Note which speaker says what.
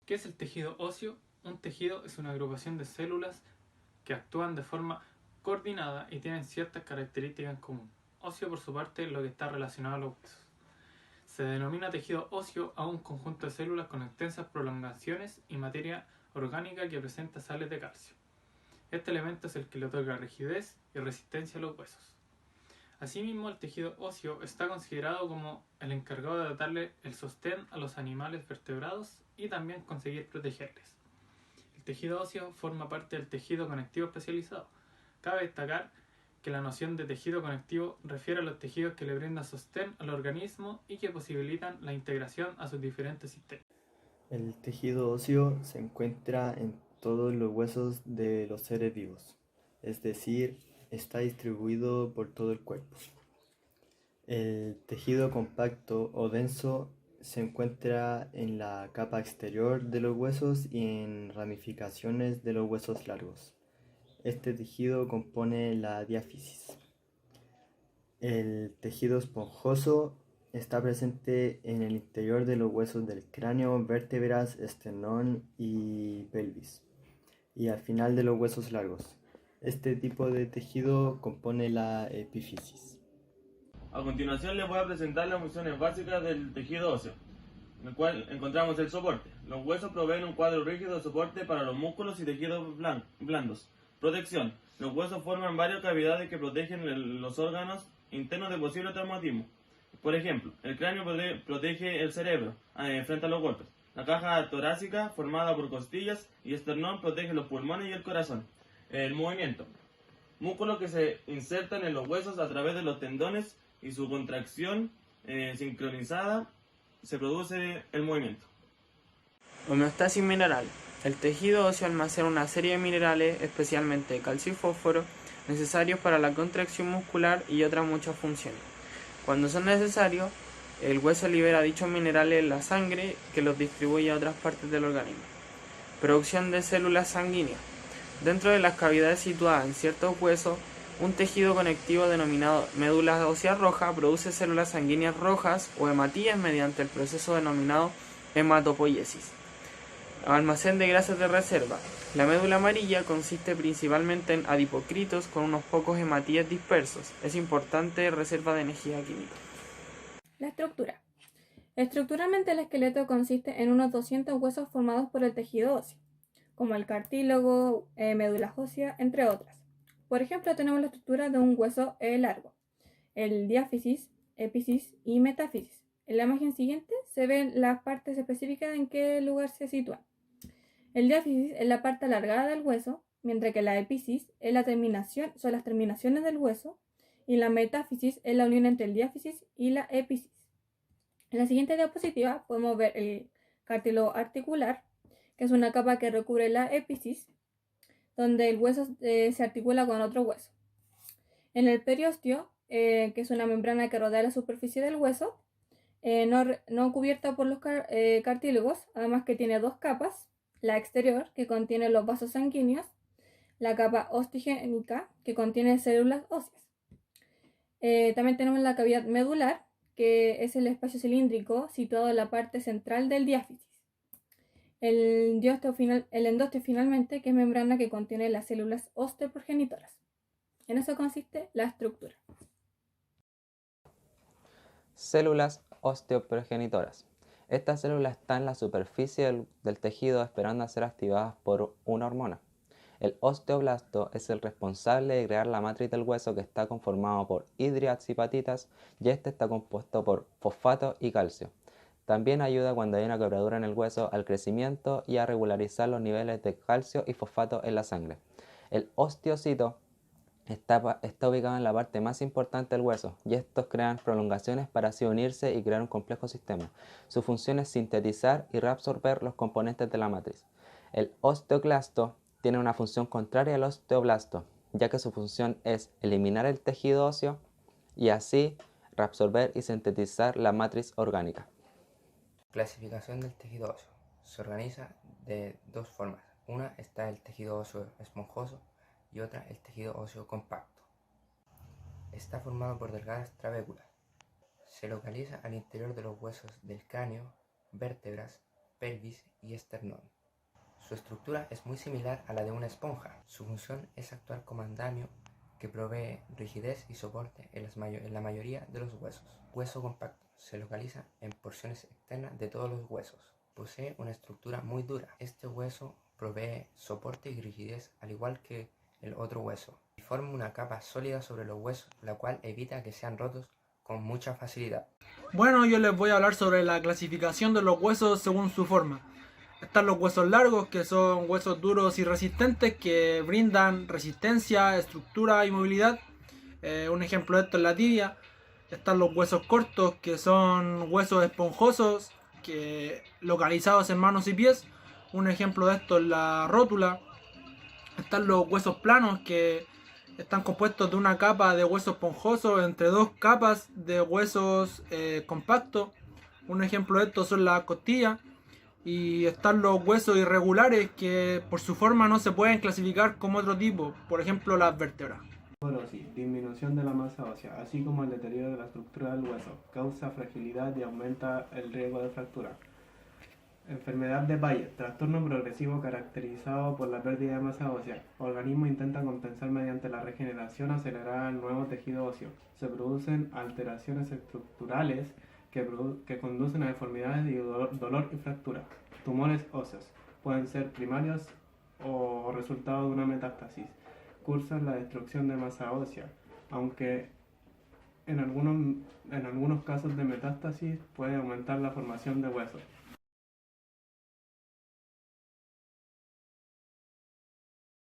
Speaker 1: ¿Qué es el tejido óseo? Un tejido es una agrupación de células que actúan de forma coordinada y tienen ciertas características en común. Óseo, por su parte, es lo que está relacionado a los huesos. Se denomina tejido óseo a un conjunto de células con extensas prolongaciones y materia orgánica que presenta sales de calcio. Este elemento es el que le otorga rigidez y resistencia a los huesos. Asimismo, el tejido óseo está considerado como el encargado de darle el sostén a los animales vertebrados y también conseguir protegerles. El tejido óseo forma parte del tejido conectivo especializado. Cabe destacar que la noción de tejido conectivo refiere a los tejidos que le brindan sostén al organismo y que posibilitan la integración a sus diferentes sistemas.
Speaker 2: El tejido óseo se encuentra en todos los huesos de los seres vivos, es decir, está distribuido por todo el cuerpo. El tejido compacto o denso se encuentra en la capa exterior de los huesos y en ramificaciones de los huesos largos. Este tejido compone la diáfisis. El tejido esponjoso está presente en el interior de los huesos del cráneo, vértebras, esternón y pelvis, y al final de los huesos largos. Este tipo de tejido compone la epífisis.
Speaker 3: A continuación les voy a presentar las funciones básicas del tejido óseo, en el cual encontramos el soporte. Los huesos proveen un cuadro rígido de soporte para los músculos y tejidos blandos. Protección. Los huesos forman varias cavidades que protegen los órganos internos de posible traumatismo. Por ejemplo, el cráneo protege el cerebro frente a los golpes. La caja torácica, formada por costillas y esternón, protege los pulmones y el corazón. El movimiento. Músculos que se insertan en los huesos a través de los tendones y su contracción sincronizada se produce el movimiento.
Speaker 4: Homeostasis mineral. El tejido óseo almacena una serie de minerales, especialmente calcio y fósforo, necesarios para la contracción muscular y otras muchas funciones. Cuando son necesarios, el hueso libera dichos minerales en la sangre que los distribuye a otras partes del organismo. Producción de células sanguíneas. Dentro de las cavidades situadas en ciertos huesos, un tejido conectivo denominado médula ósea roja produce células sanguíneas rojas o hematías mediante el proceso denominado hematopoiesis. Almacén de grasas de reserva. La médula amarilla consiste principalmente en adipocritos con unos pocos hematíes dispersos. Es importante reserva de energía química.
Speaker 5: La estructura. Estructuralmente el esqueleto consiste en unos 200 huesos formados por el tejido óseo, como el cartílago, médula ósea, entre otras. Por ejemplo, tenemos la estructura de un hueso largo, el diáfisis, epífisis y metáfisis. En la imagen siguiente se ven las partes específicas en qué lugar se sitúan. El diáfisis es la parte alargada del hueso, mientras que la epífisis es son las terminaciones del hueso, y la metáfisis es la unión entre el diáfisis y la epífisis. En la siguiente diapositiva podemos ver el cartílago articular, que es una capa que recubre la epífisis, donde el hueso se articula con otro hueso. En el periósteo, que es una membrana que rodea la superficie del hueso, no cubierta por los cartílagos, además que tiene dos capas, la exterior, que contiene los vasos sanguíneos, la capa osteogénica, que contiene células óseas. También tenemos la cavidad medular, que es el espacio cilíndrico situado en la parte central del diáfisis. El endósteo finalmente, que es membrana que contiene las células osteoprogenitoras. En eso consiste la estructura.
Speaker 6: Células osteoprogenitoras. Estas células están en la superficie del tejido esperando a ser activadas por una hormona. El osteoblasto es el responsable de crear la matriz del hueso, que está conformado por hidroxiapatitas, y este está compuesto por fosfato y calcio. También ayuda cuando hay una quebradura en el hueso al crecimiento y a regularizar los niveles de calcio y fosfato en la sangre. El osteocito está ubicado en la parte más importante del hueso, y estos crean prolongaciones para así unirse y crear un complejo sistema. Su función es sintetizar y reabsorber los componentes de la matriz. El osteoclasto tiene una función contraria al osteoblasto, ya que su función es eliminar el tejido óseo y así reabsorber y sintetizar la matriz orgánica.
Speaker 7: Clasificación del tejido óseo. Se organiza de dos formas. Una está el tejido óseo esponjoso y otra el tejido óseo compacto. Está formado por delgadas trabéculas. Se localiza al interior de los huesos del cráneo, vértebras, pelvis y esternón. Su estructura es muy similar a la de una esponja. Su función es actuar como andamio que provee rigidez y soporte en la mayoría de los huesos. Hueso compacto. Se localiza en porciones externas de todos los huesos. Posee una estructura muy dura. Este hueso provee soporte y rigidez al igual que el otro hueso y forma una capa sólida sobre los huesos, la cual evita que sean rotos con mucha facilidad.
Speaker 8: Bueno, yo les voy a hablar sobre la clasificación de los huesos según su forma. Están los huesos largos, que son huesos duros y resistentes que brindan resistencia, estructura y movilidad. Un ejemplo de esto es la tibia. Están los huesos cortos, que son huesos esponjosos que localizados en manos y pies. Un ejemplo de esto es la rótula. Están los huesos planos, que están compuestos de una capa de hueso esponjoso entre dos capas de huesos compactos. Un ejemplo de esto son las costillas. Y están los huesos irregulares, que por su forma no se pueden clasificar como otro tipo, por ejemplo las vértebras.
Speaker 9: Osteoporosis, disminución de la masa ósea, así como el deterioro de la estructura del hueso, causa fragilidad y aumenta el riesgo de fractura. Enfermedad de Bayer, trastorno progresivo caracterizado por la pérdida de masa ósea. El organismo intenta compensar mediante la regeneración acelerada del nuevo tejido óseo. Se producen alteraciones estructurales que conducen a deformidades y dolor y fractura. Tumores óseos pueden ser primarios o resultado de una metástasis. Cursan la destrucción de masa ósea, aunque en algunos casos de metástasis puede aumentar la formación de huesos.